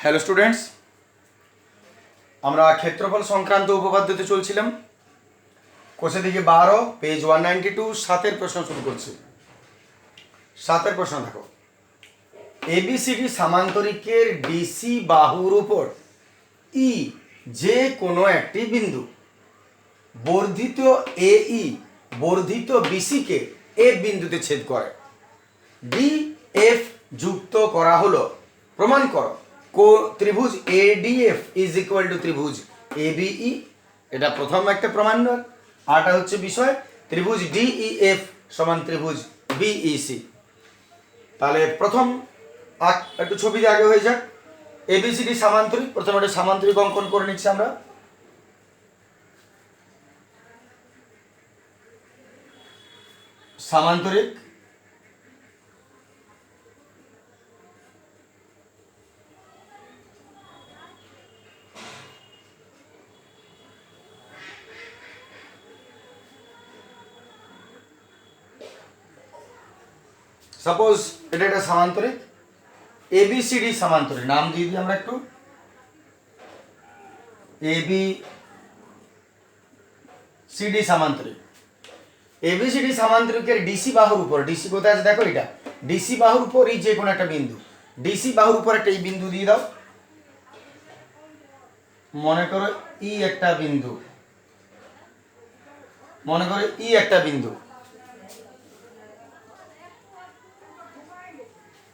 Hello students, আমরা ক্ষেত্রফল সংক্রান্ত উপপাদ্যতে চলছিলাম। কোষে দিকে 12 পেজ 192 7 প্রশ্ন শুরু করছি। 7 প্রশ্ন দেখো, এবিসিডি সামান্তরিকের ডিসি বাহুর উপর ই যে কোনো একটি বিন্দু বর্ধিত এই বর্ধিত বিসিকে এফ বিন্দুতে ছেদ করে। ডি এফ যুক্ত করা হলো, প্রমাণ করো ত্রিভুজ এডিএফ ইজ ইকুয়াল টু ত্রিভুজ এবিই। এটা প্রথম একটা প্রমাণ। আরটা হচ্ছে বিষয় ত্রিভুজ ডিইএফ সমান ত্রিভুজ বিইসি। তাহলে প্রথম একটু ছবিতে আগে হয়ে যাক। এবিসিডি সামান্তরিক, প্রথমে একটা সামান্তরিক অঙ্কন করে নিচ্ছি আমরা। সামান্তরিক সাপোজ এটা একটা সামান্তরিক এবিসিডি সামান্তরিক, নাম দিয়ে দিই আমরা একটু এবিসিডি সামান্তরিক। এবিসিডি সামান্তরিকের ডিসি বাহুর উপর, ডিসি কোথায় আছে দেখো, এটা ডিসি বাহুর উপর এই যে কোনো একটা বিন্দু, ডিসি বাহুর উপর একটা এই বিন্দু দিয়ে দাও। মনে করো ই একটা বিন্দু, মনে করো ই একটা বিন্দু,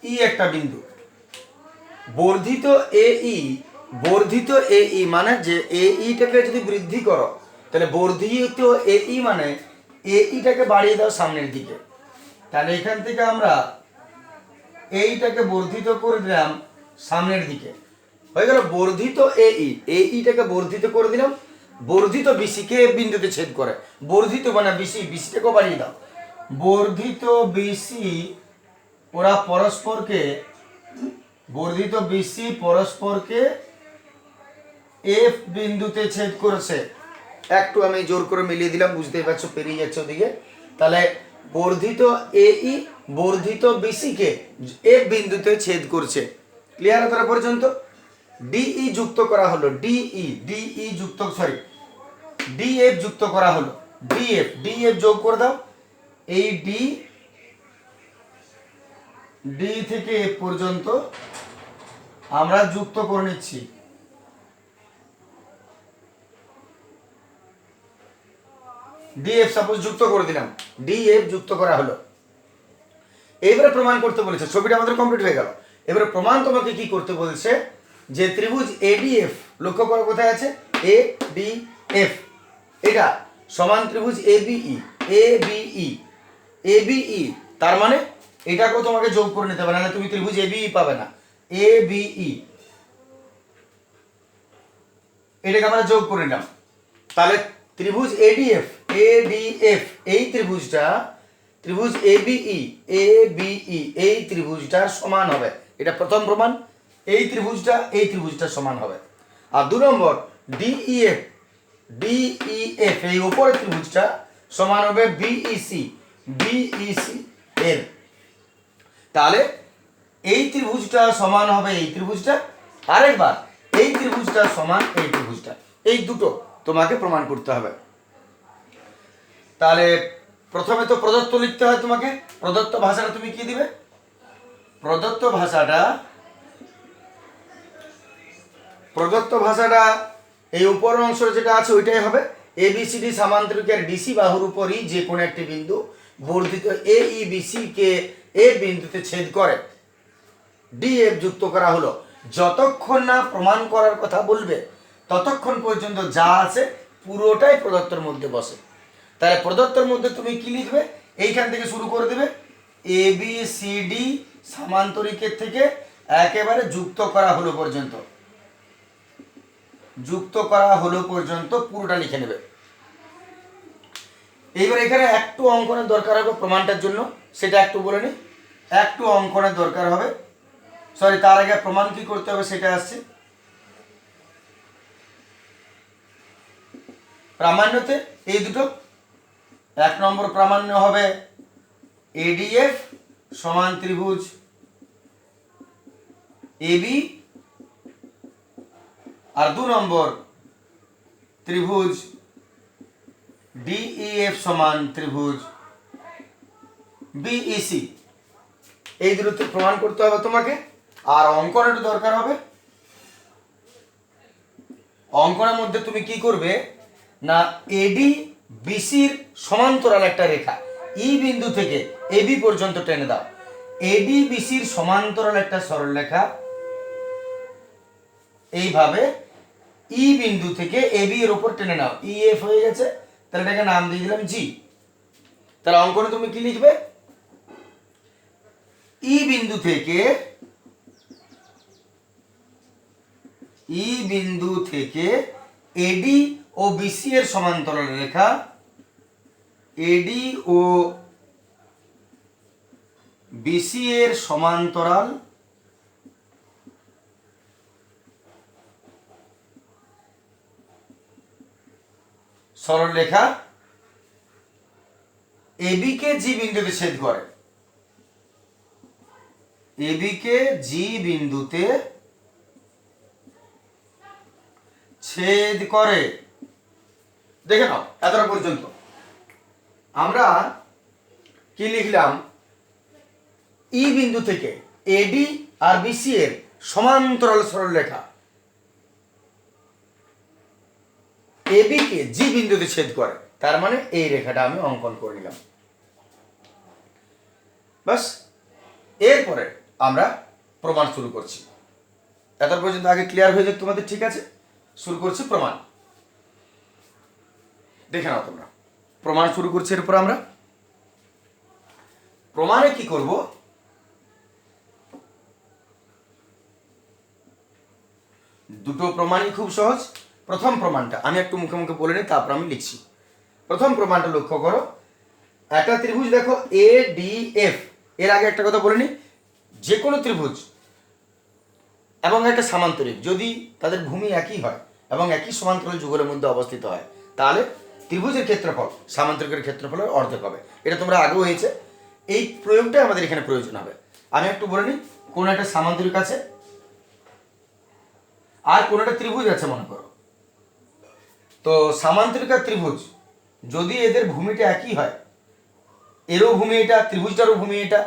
ই একটা বিন্দু বর্ধিত এই, বর্ধিত এই মানে যে এইটাকে যদি বৃদ্ধি করো তাহলে বর্ধিত এই মানে এইটাকে বাড়িয়ে দাও সামনের দিকে। তাহলে এখান থেকে আমরা এইটাকে বর্ধিত করে দিলাম সামনের দিকে, হয়ে গেল বর্ধিত এইটাকে বর্ধিত করে দিলাম। বর্ধিত বিসিকে বিন্দুতে ছেদ করে, বর্ধিত মানে বিসিটাকেও বাড়িয়ে দাও। বর্ধিত বিসি ওরা পরস্পরকে, বর্ধিত বিসি পরস্পরকে এফ বিন্দুতে ছেদ করেছে। একটু আমি জোর করে মিলিয়ে দিলাম, বুঝতেই পারছো পেরিয়ে যাচ্ছে ওদিকে। তাহলে বর্ধিত এই বর্ধিত বিসিকে এফ বিন্দুতে ছেদ করছে। ক্লিয়ার করা পর্যন্ত? ডিই যুক্ত করা হলো, ডিই যুক্ত, সরি ডিএফ যুক্ত করা হলো, ডিএফ যোগ করে দাও। এই ডি থেকে এফ পর্যন্ত আমরা যুক্ত করে নিচ্ছি। ডিএফ সাপোজ যুক্ত করে দিলাম, ডিএফ যুক্ত করা হলো। এইবারে প্রমাণ করতে বলেছে, ছবিটা আমাদের কমপ্লিট হয়ে গেল। এবারে প্রমাণ তোমাকে কি করতে বলছে, যে ত্রিভুজ এডিএফ, লক্ষ্য করো কোথায় আছে এডিএফ, এটা সমান ত্রিভুজ এবিই, তার মানে এটাকেও তোমাকে যোগ করে নিতে হবে, নাহলে তুমি ত্রিভুজ এবিই পাবে না। এবিই এটাকে আমরা যোগ করে নিলাম। তাহলে ত্রিভুজ এডিএফ এই ত্রিভুজটা, ত্রিভুজ এবিই এই ত্রিভুজটার সমান হবে। এটা প্রথম প্রমাণ, এই ত্রিভুজটা সমান হবে। আর 2 নম্বর ডিইএফ এই উপরের ত্রিভুজটা সমান হবে বিইসি এর। তাহলে এই ত্রিভুজটা সমান হবে এই ত্রিভুজটা, আরেকবার এই ত্রিভুজটা সমান এই ত্রিভুজটা। এই দুটো তোমাকে প্রমাণ করতে হবে। তাহলে প্রথমে তো প্রদত্ত লিখতে হয় তোমাকে। প্রদত্ত ভাষাটা তুমি কি দিবে? প্রদত্ত ভাষাটা এই উপরের অংশ যেটা আছে ওইটাই হবে। এবিসিডি সামান্তরিকের ডিসি বাহুর উপরই যে কোনো একটি বিন্দু বর্ধিত এইবিসি কে এ বিন্দুতে ছেদ করে। ডিএফ যুক্ত করা হলো। যতক্ষণ না প্রমাণ করার কথা বলবে ততক্ষণ পর্যন্ত যা আছে পুরোটাই প্রদত্তের মধ্যে বসে। তাহলে প্রদত্তের মধ্যে তুমি কি লিখবে? এইখান থেকে শুরু করে দেবে, এবিসিডি সামান্তরিকের থেকে একেবারে যুক্ত করা হলো পর্যন্ত, যুক্ত করা হলো পর্যন্ত পুরোটা লিখে নেবে। এইবার এখানে একটু অঙ্কনের দরকার হবে প্রমাণটার জন্য, সেটা একটু বলে নি। একটু অঙ্কনের দরকার হবে, সরি তার আগে প্রমাণ কি করতে হবে সেটা আসছে। প্রামাণ্যতে এই দুটো, 1 নম্বর প্রামাণ্য হবে এডিএফ সমান ত্রিভুজ এবি আর 2 নম্বর ত্রিভুজ ডিইএফ সমান ত্রিভুজ বিইসি। এই দূরত্ব প্রমাণ করতে হবে তোমাকে। আর অঙ্কন একটু দরকার হবে। অঙ্কনের মধ্যে তুমি কি করবে না, এডি বিসির সমান্তরাল একটা রেখা ই বিন্দু থেকে এবি পর্যন্ত টেনে দাও। এডি বিসির সমান্তরাল একটা সরলরেখা এইভাবে ই বিন্দু থেকে এবি এর উপর টেনে নাও। ইএফ হয়ে গেছে, তাহলে এটাকে নাম দিয়ে দিলাম জি। তাহলে অঙ্কনে তুমি কি লিখবে, ই বিন্দু থেকে এডি ও বিসি এর সমান্তরাল রেখা, এডি ও বিসি এর সমান্তরাল সরলরেখা এবি কে জি বিন্দুতে ছেদ করে, এবি কে জি বিন্দুতে ছেদ করে। দেখে নাও এতটা পর্যন্ত আমরা কি লিখলাম, ই বিন্দু থেকে এডি আর বিসি এর সমান্তরাল সরলরেখা এবি কে জি বিন্দুতে ছেদ করে, তার মানে এই রেখাটা আমি অঙ্কন করে নিলাম। বাস, এরপরে আমরা প্রমাণ শুরু করছি। এত পর্যন্ত আগে ক্লিয়ার হয়ে যাক তোমাদের, ঠিক আছে? শুরু করছি প্রমাণ। দেখে নাও তোমরা, প্রমাণ শুরু করছি। এরপর আমরা প্রমাণে কি করব, দুটো প্রমাণই খুব সহজ। প্রথম প্রমাণটা আমি একটু মুখে মুখে বলে নিই, তারপর আমি লিখছি। প্রথম প্রমাণটা লক্ষ্য করো, একটা ত্রিভুজ দেখো এ ডি এফ। এর আগে একটা কথা বলে নিই, যে কোনো ত্রিভুজ এবং একটা সামান্তরিক যদি তাদের ভূমি একই হয় এবং একই সমান্তরাল যুগলের মধ্যে অবস্থিত হয়, তাহলে ত্রিভুজের ক্ষেত্রফল সামান্তরিকের ক্ষেত্রফলের অর্ধেক হবে। এটা তোমরা আগেও হয়েছে, এই প্রয়োগটাই আমাদের এখানে প্রয়োজন হবে। আমি একটু বলে নিই, কোন একটা সামান্তরিক আছে আর কোন একটা ত্রিভুজ আছে মনে করো। তো সামান্তরিক আর ত্রিভুজ যদি এদের ভূমিটা একই হয়, এরও ভূমি এটা, ত্রিভুজটারও ভূমি এটা,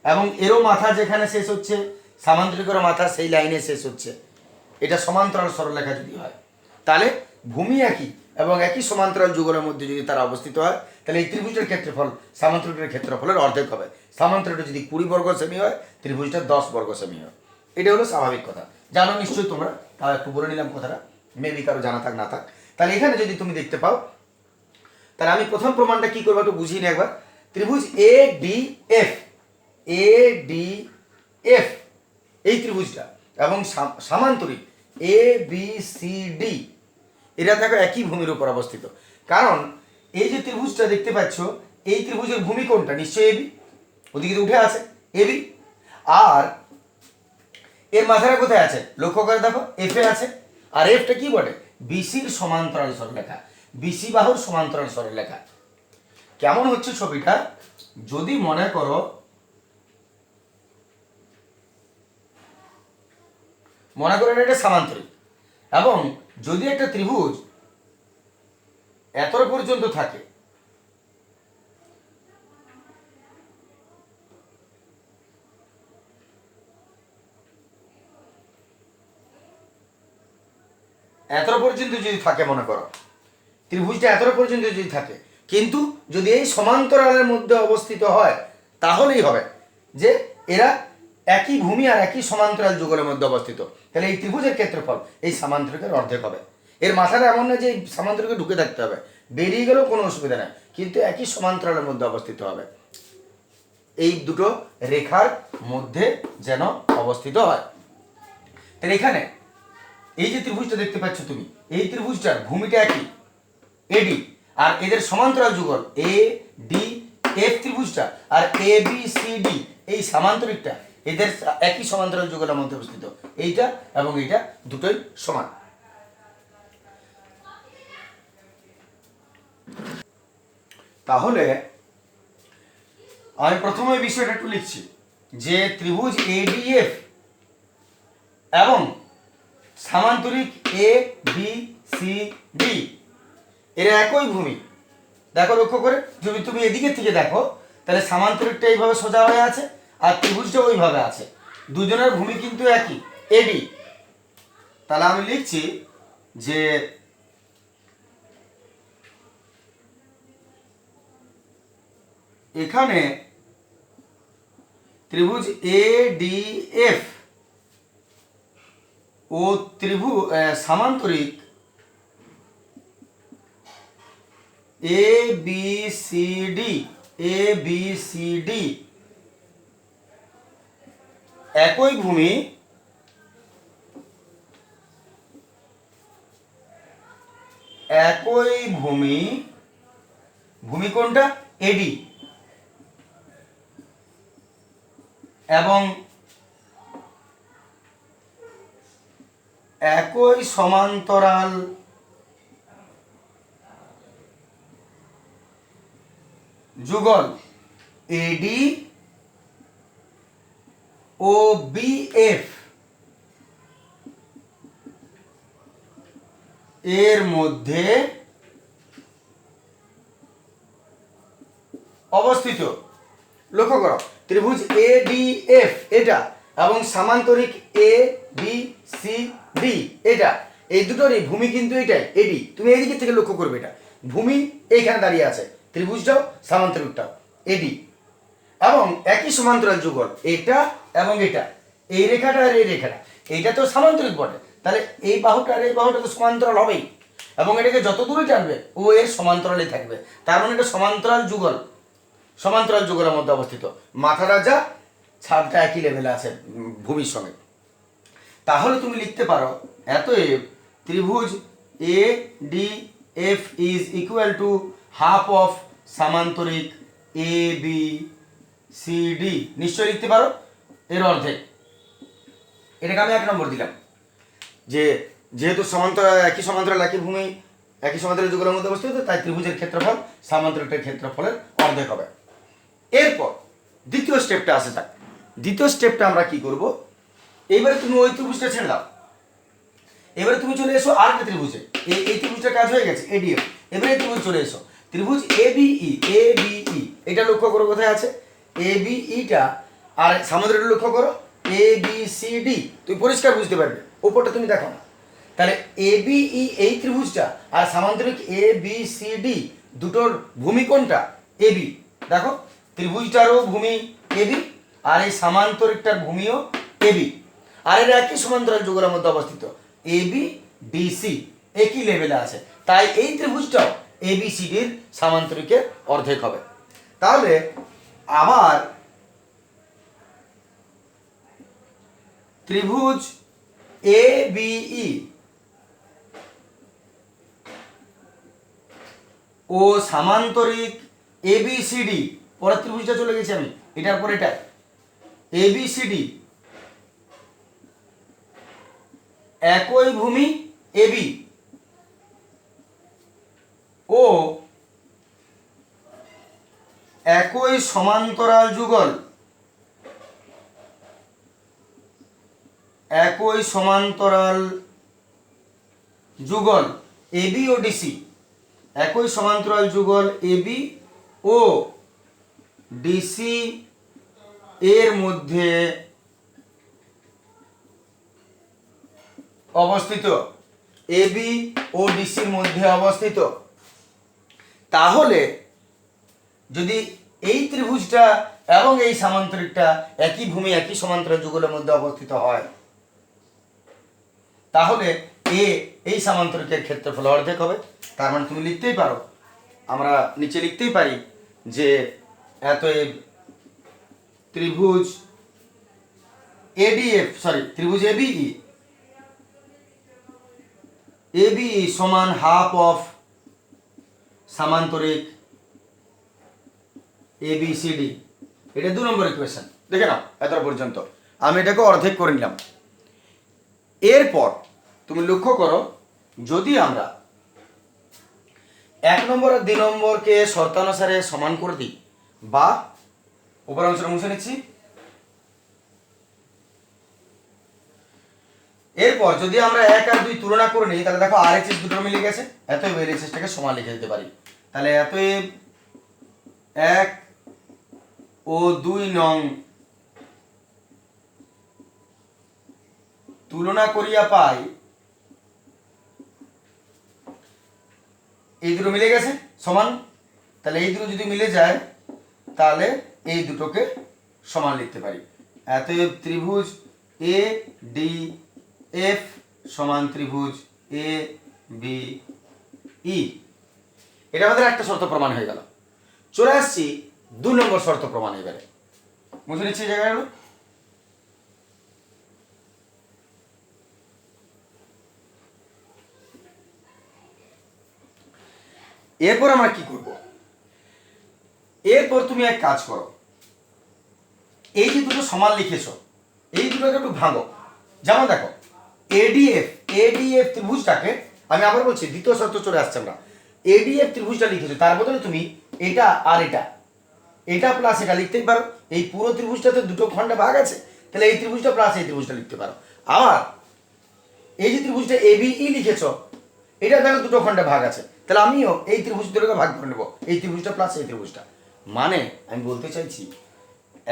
এবং এরও মাথা যেখানে শেষ হচ্ছে সামান্তরিকের মাথা সেই লাইনে শেষ হচ্ছে, এটা সমান্তরাল সরলরেখা যদি হয়, তাহলে ভূমি একই এবং একই সমান্তরাল যুগলের মধ্যে যদি তারা অবস্থিত হয়, তাহলে এই ত্রিভুজের ক্ষেত্রফল সামান্তরিকের ক্ষেত্রফলের অর্ধেক হবে। সামান্তরিকটা যদি 20 বর্গ সেমি হয়, ত্রিভুজটা 10 বর্গ সেমি হয়। এটা হলো স্বাভাবিক কথা, জানো নিশ্চয়ই তোমরা, তাও একটু বলে নিলাম কথাটা, মেবি কারো জানা থাক না থাক। তাহলে এখানে যদি তুমি দেখতে পাও, তাহলে আমি প্রথম প্রমাণটা কি করবো একটু বুঝিয়ে নিই একবার। ত্রিভুজ A D F, A D F এই ত্রিভুজটা এবং সামান্তরিক এ বি সি ডি, এরা দেখো একই ভূমির উপর অবস্থিত। কারণ এই যে ত্রিভুজটা দেখতে পাচ্ছ, এই ত্রিভুজের ভূমি কোনটা? নিশ্চয়ই এবি, ওদিকে উঠে আছে এবি। আর এর মাথাটা কোথায় আছে লক্ষ্য করে দেখো, এফ এ আছে। আর এফটা কি বলে? বিসির সমান্তরাল সরলরেখা, বিসি বাহুর সমান্তরাল সরলরেখা। কেমন হচ্ছে ছবিটা, যদি মনে করো এটা সামান্তরিক, এবং যদি একটা ত্রিভুজ এত পর্যন্ত থাকে, এত পর্যন্ত যদি থাকে, মনে করো ত্রিভুজটা এত পর্যন্ত যদি থাকে, কিন্তু যদি এই সমান্তরালের মধ্যে অবস্থিত হয়, তাহলেই হবে যে এরা একই ভূমি আর একই সমান্তরাল যুগলের মধ্যে অবস্থিত। তাহলে এই ত্রিভুজের ক্ষেত্রফল এই সামান্তরিকের অর্ধেক হবে। এর মাথাটা এমন না যে এই সামান্তরিকে ঢুকে থাকতে হবে, বেরিয়ে গেলেও কোনো অসুবিধা নেই, কিন্তু একই সমান্তরালের মধ্যে অবস্থিত হবে, এই দুটো রেখার মধ্যে যেন অবস্থিত হয়। তাহলে এখানে এই যে ত্রিভুজটা দেখতে পাচ্ছ তুমি, এই ত্রিভুজটার ভূমিটা একই এডি, আর এদের সমান্তরাল যুগল এ ডি এফ ত্রিভুজটা, আর এ বি সি ডি এই সামান্তরিকটা, এদের একই সমান্তরাল যুগলের মধ্যে অবস্থিত। এইটা এবং এইটা দুটোই সমান। তাহলে আমি প্রথমে বিষয়টা একটু লিখছি যে ত্রিভুজ এডিএফ এবং সামান্তরিক এ বি সি ডি এরা একই ভূমি। দেখো লক্ষ্য করে, যদি তুমি এদিকে থেকে দেখো তাহলে সামান্তরিকটা এইভাবে সোজা হয়ে আছে আর ত্রিভুজটা ওইভাবে আছে, দুজনের ভূমি কিন্তু একই এডি। তাহলে আমি লিখছি যে এখানে ত্রিভুজ ADF O সামান্তরিক A B C D একই ভূমি ভূমি কোনটা এডি, এবং একই সমান্তরাল যুগল এডি ও বিএফ এর মধ্যে অবস্থিত। লক্ষ্য করো, ত্রিভুজ এডিএফ এটা এবং সামান্তরিক এ বি সি ডি এটা, এই দুটোরই ভূমি কিন্তু এটাই এডি। তুমি এইদিকে থেকে লক্ষ্য করবে, এটা ভূমি এইখানে দাঁড়িয়ে আছে, ত্রিভুজটাও সামান্তরিকটাও এডি, এবং একই সমান্তরাল যুগল এটা এবং এটা, এই রেখাটা আর এই রেখাটা, এইটা তো সামান্তরিক বটে, তাহলে এই বাহুটা আর এই বাহুটা তো সমান্তরাল হবেই, এবং এটাকে যত দূরে টানবে ও এর সমান্তরালে থাকবে, তার মানে এটা সমান্তরাল যুগলের মধ্যে অবস্থিত। মাথাটা যা ছাদটা একই লেভেলে আছে ভূমির সঙ্গে। তাহলে তুমি লিখতে পারো অতএব ত্রিভুজ A D F is equal to half of সামান্তরিক এ বি সি ডি। নিশ্চয়ই লিখতে পারো, এর অর্ধেক। এটাকে আমি 1 নম্বর দিলাম, যে যেহেতু একই সমান্তরাল একই ভূমি একই সমান্তরাল যুগলের মধ্যে অবস্থিত, তাই ত্রিভুজের ক্ষেত্রফল সামান্তরিকের ক্ষেত্রফলের অর্ধেক হবে। এরপর দ্বিতীয় স্টেপটা আসে থাক। দ্বিতীয় স্টেপটা আমরা কি করব, এইবারে তুমি ওই ত্রিভুজটা ছেড়ে দাও, এবারে তুমি চলে এসো আরেকটা ত্রিভুজে। এই ত্রিভুজটার কাজ হয়ে গেছে এডিএফ, এবারে এই ত্রিভুজ চলে এসো ত্রিভুজ এবিই। এটা লক্ষ্য করো কোথায় আছে, এবিইটা, আর সামুদ্রিকটা লক্ষ্য করো এবিসিডি। তুমি পরিষ্কার বুঝতে পারবে, ওপরটা তুমি দেখো না। তাহলে এবিই এই ত্রিভুজটা আর সামান্তরিক এবিসিডি দুটোর ভূমি কোনটা, এবি। দেখো ত্রিভুজটারও ভূমি এবি আর এই সামান্তরিকটার ভূমিও এবি, আর এর একই সমান্তরাল যুগলের মধ্যে অবস্থিত এবি ডিসি একই লেভেলে আছে, তাই এই ত্রিভুজটাও এবিসিডির সামান্তরিকের অর্ধেক হবে। তাহলে আবার ত্রিভুজ এবিই ও সামান্তরিক এবিসিডি, পরের ত্রিভুজটা চলে গেছি আমি, এটার পর এটা এবিসিডি একই ভূমি এবি ও একই সমান্তরাল যুগল এবি ও ডিসি, একই সমান্তরাল যুগল এবি ও ডিসি এর মধ্যে অবস্থিত, এবি ও ডিসির মধ্যে অবস্থিত। তাহলে যদি এই ত্রিভুজটা এবং এই সামান্তরিকটা একই ভূমি একই সমান্তরাল যুগলের মধ্যে অবস্থিত হয়, তাহলে এই সামান্তরিকের ক্ষেত্রফল অর্ধেক হবে। তার মানে তুমি লিখতেই পারো, আমরা নিচে লিখতেই পারি যে অতএব ত্রিভুজ এবিই সমান হাফ অফ সামান্তরিক এবিসিডি। এটা 2 নম্বর ইকুয়েশন। দেখে নাও এত পর্যন্ত আমি এটাকে অর্ধেক করে নিলাম। এরপর তুমি লক্ষ্য করো, যদি আমরা 1 নম্বর আর 2 নম্বরকে শর্তানুসারে সমান করে দিই, বা উপর অংশটা মুছে নিচ্ছি, এরপর যদি আমরা 1 আর 2 তুলনা করে নিই তাহলে দেখো RHS দুটো মিলে গেছে, অতএব LHSটাকে সমান লিখে দিতে পারি। তাহলে অতএব 1 ও 2 নং তুলনা করিয়া পাই, এই দুটো মিলে গেছে সমান। তাহলে এই দুটো যদি মিলে যায় তাহলে এই দুটোকে সমান লিখতে পারি। অতএব ত্রিভুজ ADF সমান ত্রিভুজ ABE। এটা আমাদের একটা শর্ত প্রমাণ হয়ে গেল। চলে আসছি 2 নম্বর শর্ত প্রমাণ। এবারে বুঝে নিচ্ছি জায়গাগুলো। এরপর আমরা কি করব, এরপর তুমি এক কাজ করো, এই যে দুটো সমান লিখেছ এই দুটোকে একটু ভাঙো। যেমন দেখো ADF ত্রিভুজটাকে, আমি আবার বলছি দ্বিতীয় শর্ত চলে আসছে, আমরা ADF ত্রিভুজটা লিখেছো, তার বদলে তুমি এটা আর এটা প্লাস এটা লিখতেই পারো। এই পুরো ত্রিভুজটাতে দুটো খণ্ডে ভাগ আছে, তাহলে এই ত্রিভুজটা প্লাস এই ত্রিভুজটা লিখতে পারো। আবার এই যে ত্রিভুজটা ABE লিখেছো, এটা দেখো দুটো খণ্ডে ভাগ আছে, তাহলে আমিও এই ত্রিভুজ দুটোকে ভাগ করে নেব, এই ত্রিভুজটা প্লাস এই ত্রিভুজটা। মানে আমি বলতে চাইছি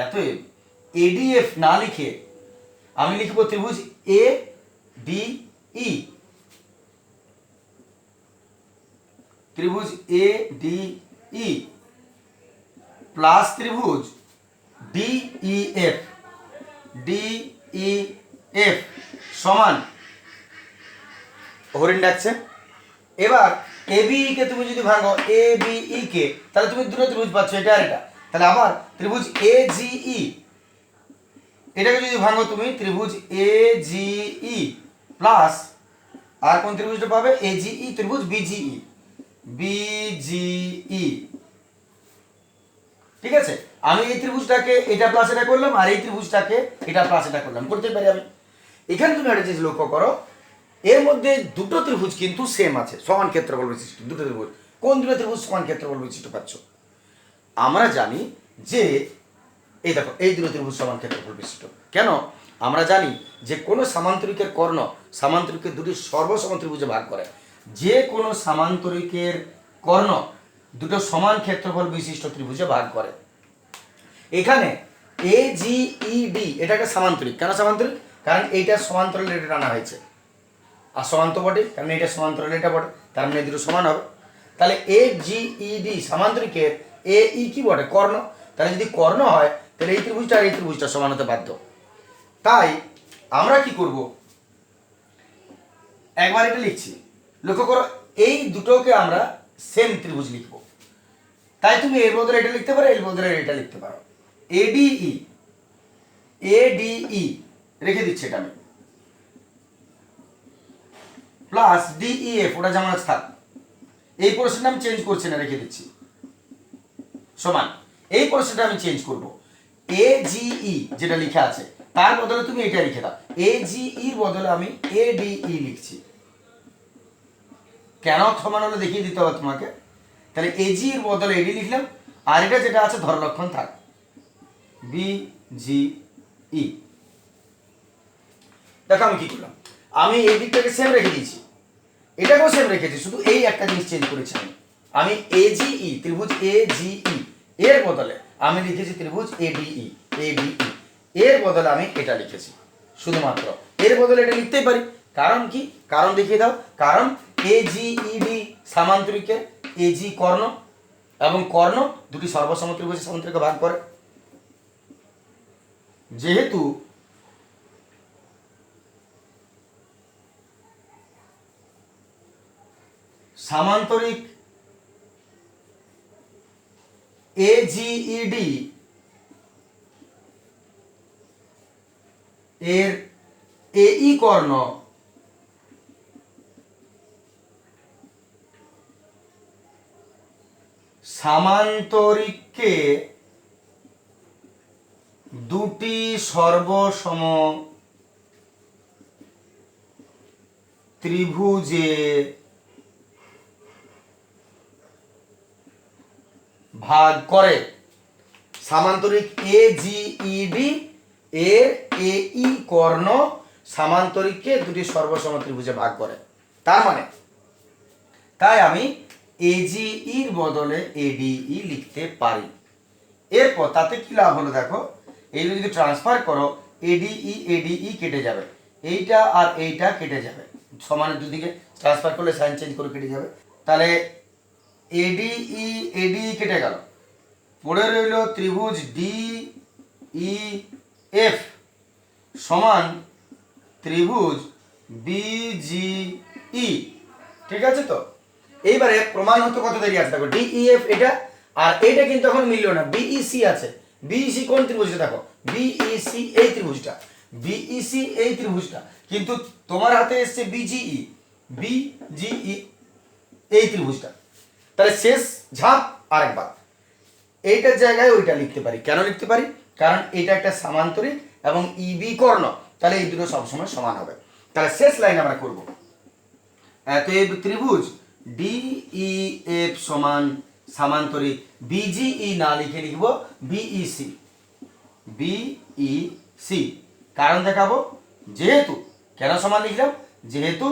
অতএব ADF না লিখে আমি লিখব ত্রিভুজ ADE, ত্রিভুজ ADE প্লাস ত্রিভুজ DEF সমান, হরিণ ডাকছে। এবার ABE কে তুমি যদি ভাঙো ABE কে, তাহলে তুমি দুটো ত্রিভুজ পাচ্ছ, এটা আর এটা। তাহলে আবার ত্রিভুজ AGE, এটাকে যদি ভাঙো তুমি ত্রিভুজ AGE প্লাস আর কোন ত্রিভুজটা পাবে AGE, ত্রিভুজ BGE। ঠিক আছে, আমি এই ত্রিভুজটাকে এটা প্লাস এটা করলাম আর এই ত্রিভুজটাকে এটা প্লাস এটা করলাম, করতে পারি আমি। এখানে তুমি একটা জিনিস লক্ষ্য করো, এর মধ্যে দুটো ত্রিভুজ কিন্তু সেম আছে, সমান ক্ষেত্রফল বিশিষ্ট দুটো ত্রিভুজ। কোন দুটো ত্রিভুজ সমান ক্ষেত্রফল বিশিষ্ট পাচ্ছ? আমরা জানি যে এই দেখো এই দুটো ত্রিভুজ সমান ক্ষেত্রফল বিশিষ্ট। কেন? আমরা জানি যে কোনো সামান্তরিকের কর্ণ সামান্তরিকের দুটি সর্বসম ত্রিভুজে ভাগ করে। যে কোনো সামান্তরিকের কর্ণ দুটো সমান ক্ষেত্রফল বিশিষ্ট ত্রিভুজে ভাগ করে। এখানে AGED এটা একটা সামান্তরিক। কেন সামান্তরিক? কারণ এইটা সমান্তরালে এটা টানা হয়েছে, আর সমান তো বটে, কারণ এটা সমান্তরালে এটা বটে, তার মানে দুটো সমান হবে। তাহলে AGED সামান্তরিকের AE কি বটে? কর্ণ। তাহলে যদি কর্ণ হয় তাহলে এই ত্রিভুজটা আর এই ত্রিভুজটা সমান হতে বাধ্য। তাই আমরা কি করব, একবার এটা লিখছি, লক্ষ্য করো এই দুটোকে আমরা সেম ত্রিভুজ লিখব। তাই তুমি এর বদলে এটা লিখতে পারো, এর বদলে এটা লিখতে পারো। ADE রেখে দিচ্ছি এটা আমি, প্লাস DEF ওটা যেমন আছে থাক, এই পোর্শনটা আমি চেঞ্জ করছি না, রেখে দিচ্ছি সমান। এই পোর্শনটা আমি চেঞ্জ করব, AGE যেটা লেখা আছে তার বদলে তুমি এটা লিখে দাও। AGE এর বদলে আমি ADE লিখছি। কেন সমান হলো দেখিয়ে দিতে হবে তোমাকে। তাহলে AG এর বদলে AD লিখলাম, আর এটা যেটা আছে ধর লক্ষণ থাক BGE। দেখো আমি কি করলাম, আমি এই দিকটাকে সেম রেখে দিয়েছি, এটাকেও সেম রেখেছি, শুধু এই একটা জিনিস চেঞ্জ করেছি আমি AGE ত্রিভুজ AGE এর বদলে আমি লিখেছি ত্রিভুজ ADE। এর বদলে আমি এটা লিখেছি, শুধুমাত্র এর বদলে এটা লিখতেই পারি। কারণ কি? কারণ দেখিয়ে দাও। কারণ AGED সামান্তরিকের AG কর্ণ, এবং কর্ণ দুটি সর্বসম ত্রিভুজের সামান্তরিকে ভাগ করে। যেহেতু সামান্তরিক AGED এর AE কর্ণ সামান্তরিককে দুটি সর্বসম ত্রিভুজে ভাগ করে। সামান্তরিক AGED এর AE কর্ণ সামান্তরিককে দুটি সর্বসম ত্রিভুজে ভাগ করে। তার মানে তাই আমি এজিইর বদলে এডিই লিখতে পারি। এরপর তাতে কি লাভ হলো দেখো, এই যদি ট্রান্সফার করো এডিই এডিই কেটে যাবে, এইটা আর এইটা কেটে যাবে, সমানের দুদিকে ট্রান্সফার করলে সাইন চেঞ্জ করে কেটে যাবে। তাহলে এডিই এডিই কেটে গেল, পড়ে রইল ত্রিভুজ ডি ই এফ সমান ত্রিভুজ বিজিই। ঠিক আছে তো, এইবারে প্রমাণ হতে কত দেরি আছে দেখো, ডিইএফ এটা আর এইটা কিন্তু এখন মিলল না, বিইসি আছে। বিইসি কোন ত্রিভুজটা দেখো, বিইসি এই ত্রিভুজটা, বিইসি এই ত্রিভুজটা, কিন্তু তোমার হাতে এসছে বিজিই, বিজিই এই ত্রিভুজটা। তাহলে শেষ ঝাঁপ আরেকবার এইটার জায়গায় ওইটা লিখতে পারি। কেন লিখতে পারি? কারণ এটা একটা সামান্তরিক এবং ইবি কর্ণ, তাহলে এই দুটো সবসময় সমান হবে। তাহলে শেষ লাইন আমরা করব, এত এই ত্রিভুজ ডিইএফ সমান সামান্তরিক বিজিই না লিখে লিখব বিইসি, বিইসি। কারণ দেখাবো, যেহেতু কেন সমান লিখলাম, যেহেতু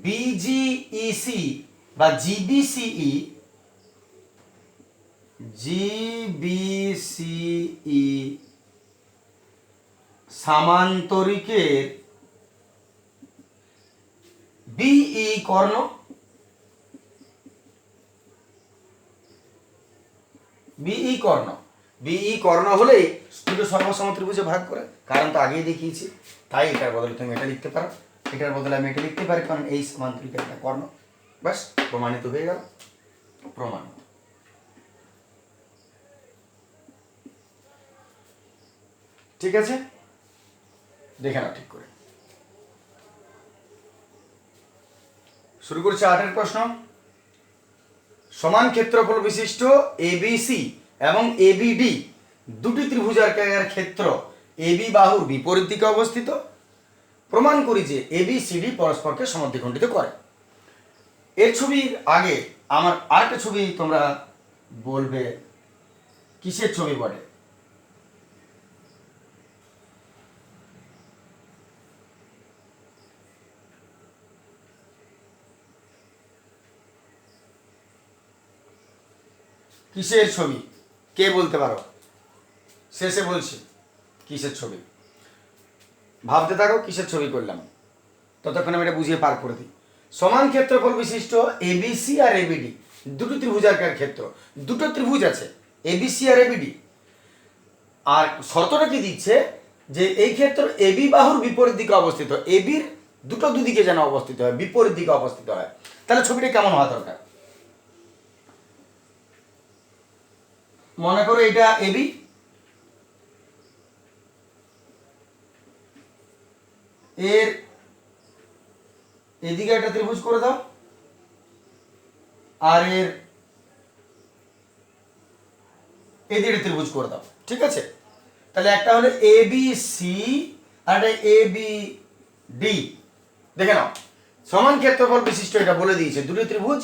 বিজিইসি বা জিবিসিই, জিবিসিই সামান্তরিকের বিই কর্ণ, বিই কর্ণ, বিই কর্ণ হলেই দুটো সর্বসম ত্রিভুজে ভাগ করে। কারণ তো আগেই দেখিয়েছি, তাই এটার বদলে তুমি এটা লিখতে পারো, এটার বদলে আমি এটা লিখতে পারি, কারণ এই সামান্তরিকের একটা কর্ণ। ব্যাস প্রমাণিত হয়ে গেল, প্রমাণিত। ঠিক আছে, দেখে নাও ঠিক করে। শুরু করছে 8 প্রশ্ন। সমান ক্ষেত্রফল বিশিষ্ট এবিসি এবং এবিডি দুটি ত্রিভুজাকার ক্ষেত্র এবি বাহুর বিপরীত দিকে অবস্থিত। প্রমাণ করি যে এবিসিডি পরস্পরকে সমদ্বিখণ্ডিত করে। এর ছবির আগে আমার আরেকটা ছবি তোমরা বলবে কিসের ছবি বটে। কিসের ছবি কে বলতে পারো? শেষে বলছি কিসের ছবি, ভাবতে থাকো কিসের ছবি করলাম, ততক্ষণ আমি এটা বুঝিয়ে পার করে দিই। সমান ক্ষেত্রফল বিশিষ্ট এবিসি আর এবিডি দুটো ত্রিভুজাকার ক্ষেত্র, দুটো ত্রিভুজ আছে এবিসি আর এবিডি। আর শর্তটা কি দিচ্ছে যে এই ক্ষেত্র এবি বাহুর বিপরীত দিকে অবস্থিত, এবির দুটো দুদিকে যেন অবস্থিত হয়, বিপরীত দিকে অবস্থিত হয়। তাহলে ছবিটা কেমন হওয়া দরকার? মনে করো এটা এবি, এর এদিকে একটা ত্রিভুজ করে দাও, আর এর এদিকে ত্রিভুজ করে দাও। ঠিক আছে, তাহলে একটা হলো এ বি সি আর একটা এ বি ডি। দেখে নাও, সমান ক্ষেত্রফল বিশিষ্ট, এটা বলে দিয়েছে দুটি ত্রিভুজ,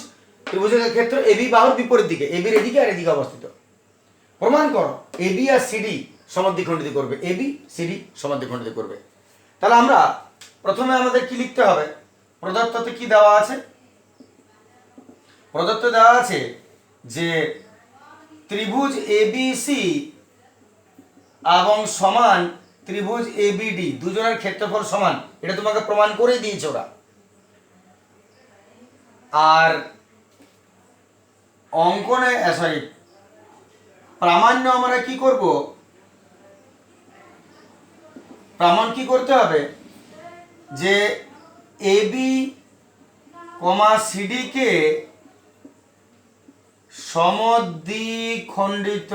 ত্রিভুজের ক্ষেত্র এবি বাহুর বিপরীত দিকে, এবির এদিকে আর এদিকে অবস্থিত। প্রমাণ করো এবি আর সিডি সমদ্বিখণ্ডিত করবে, এবি সিডি সমদ্বিখণ্ডিত করবে। তাহলে আমরা প্রথমে আমাদের কি লিখতে হবে, প্রদত্ততে কি দেওয়া আছে? প্রদত্ত দেওয়া আছে যে ত্রিভুজ এবিসি এবং সমান ত্রিভুজ এবিডি দুজনের ক্ষেত্রফল সমান, এটা তোমাকে প্রমাণ করে দিয়েছে ওরা। আর অঙ্কনে সরি প্রামাণ্য আমরা কি করব, প্রমাণ কি করতে হবে যে এবি কমা সিডি কে সমদ্বিখণ্ডিত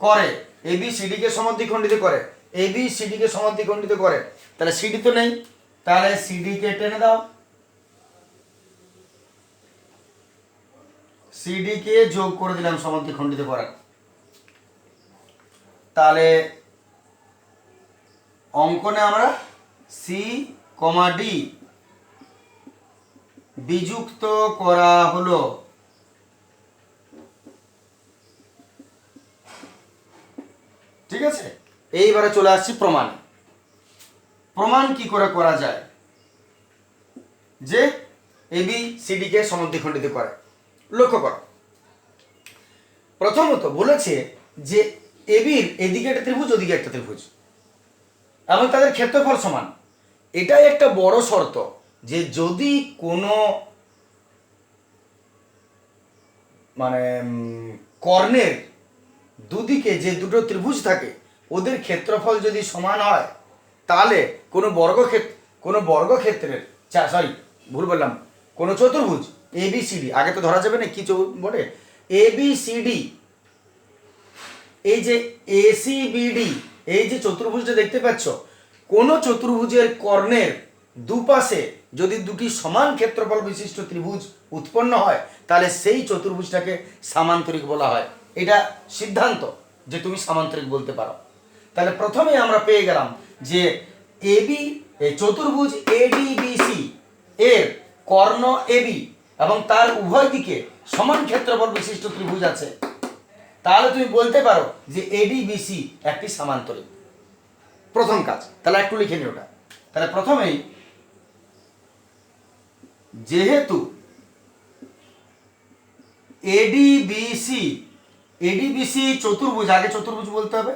করে, এবি সিডি কে সমদ্বিখণ্ডিত করে, এবি সিডি কে সমদ্বিখণ্ডিত করে। তাহলে সিডি তো নেই, তাহলে সিডি কে টেনে দাও, সিডি কে যোগ করে দিলাম সমদ্বিখণ্ডিত করার। তাহলে অঙ্কনে আমরা সি কমা ডি বিযুক্ত করা হলো। ঠিক আছে, এইবারে চলে আসছি প্রমাণ। প্রমাণ কি করে করা যায় যে এবি সিডিকে সমদ্বিখণ্ডিত করে? লক্ষ্য করো, প্রথমত বলেছে যে এবির এদিকে একটা ত্রিভুজ, ওদিকে একটা ত্রিভুজ, এবং তাদের ক্ষেত্রফল সমান। এটাই একটা বড় শর্ত যে যদি কোনো মানে কর্ণের দুদিকে যে দুটো ত্রিভুজ থাকে ওদের ক্ষেত্রফল যদি সমান হয় তাহলে কোনো বর্গক্ষেত্রের ভুল বললাম, কোনো চতুর্ভুজ এবিসিডি, আগে তো ধরা যাবে না কি বলে এবিসিডি, এই যে এসিবিডি, এই যে চতুর্ভুজটা দেখতে পাচ্ছ, কোনো চতুর্ভুজের কর্ণের দুপাশে যদি দুটি সমান ক্ষেত্রফল বিশিষ্ট ত্রিভুজ উৎপন্ন হয় তাহলে সেই চতুর্ভুজটাকে সামান্তরিক বলা হয়। এটা সিদ্ধান্ত যে তুমি সামান্তরিক বলতে পারো। তাহলে প্রথমে আমরা পেয়ে গেলাম যে এবি, চতুর্ভুজ এডিবিসি এর কর্ণ এবি এবং তার উভয় দিকে সমান ক্ষেত্রফল বিশিষ্ট ত্রিভুজ আছে, তাহলে তুমি বলতে পারো যে এডিবিসি একটি সামান্তরিক। প্রথম কাজ, তাহলে একটু লিখে নিই ওটা। তাহলে প্রথমেই যেহেতু এডিবিসি চতুর্ভুজ, আগে চতুর্ভুজ বলতে হবে,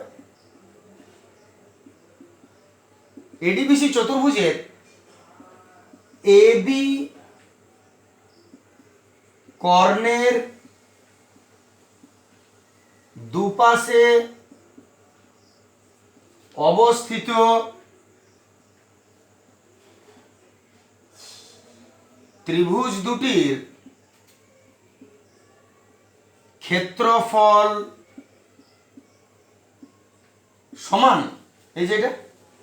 এডিবিসি চতুর্ভুজের এবি কর্ণের দুপাশে অবস্থিত ত্রিভুজ দুটির ক্ষেত্রফল সমান। এই যে এটা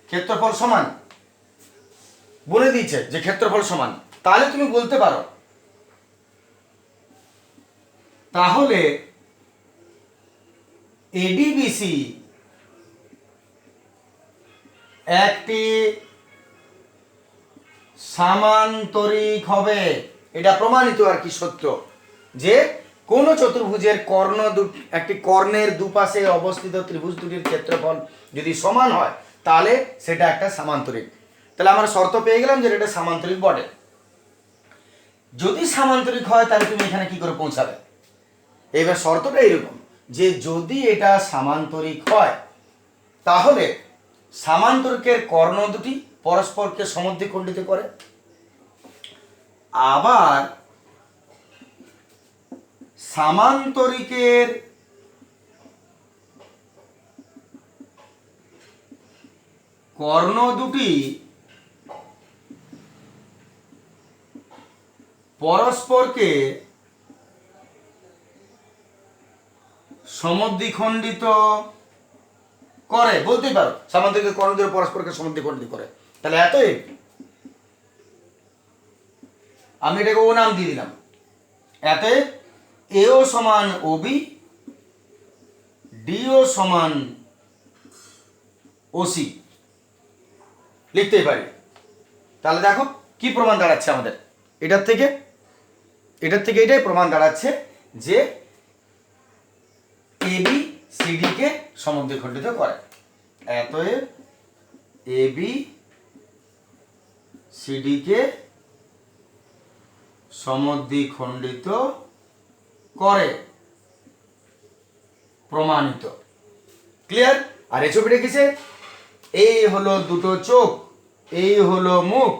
ক্ষেত্রফল সমান বলে দিয়েছে যে ক্ষেত্রফল সমান, তাহলে তুমি বলতে পারো তাহলে এডিবিসি একটি সামান্তরিক হবে। এটা প্রমাণিত আর কি সত্য যে কোন চতুর্ভুজের একটি কর্ণের দুপাশে অবস্থিত ত্রিভুজ দুটির ক্ষেত্রফল যদি সমান হয় তাহলে সেটা একটা সামান্তরিক। তাহলে আমরা শর্ত পেয়ে গেলাম যে এটা সামান্তরিক বটে। যদি সামান্তরিক হয় তাহলে তুমি এখানে কি করে পৌঁছাবে? এবার শর্তটা এরকম যে যদি এটা সামান্তরিক হয় তাহলে সামান্তরিকের কর্ণ দুটি পরস্পরকে সমদ্বিখণ্ডিত করে, আবার সামান্তরিকের কর্ণ দুটি পরস্পরকে সমদ্বিখণ্ডিত করে, বলতে পারো সামান্তরিকের কর্ণ দুটি পরস্পরকে সমদ্বিখণ্ডিত করে। তাহলে এতই, আমি এটাকে ও নাম দিয়ে দিলাম, এতে এও সমান ওবি, ডিও সমান ওসি লিখতেই পারি। তাহলে দেখো কি প্রমাণ দাঁড়াচ্ছে আমাদের এটার থেকে এটাই প্রমাণ দাঁড়াচ্ছে যে এবি সিডিকে সমদ্বিখণ্ডিত করে। অতএব এবি সিডিকে সমদ্বিখণ্ডিত করে, প্রমাণিত। ক্লিয়ার? আর এই ছবিটা কিসে? এই হলো দুটো চোখ, এই হলো মুখ,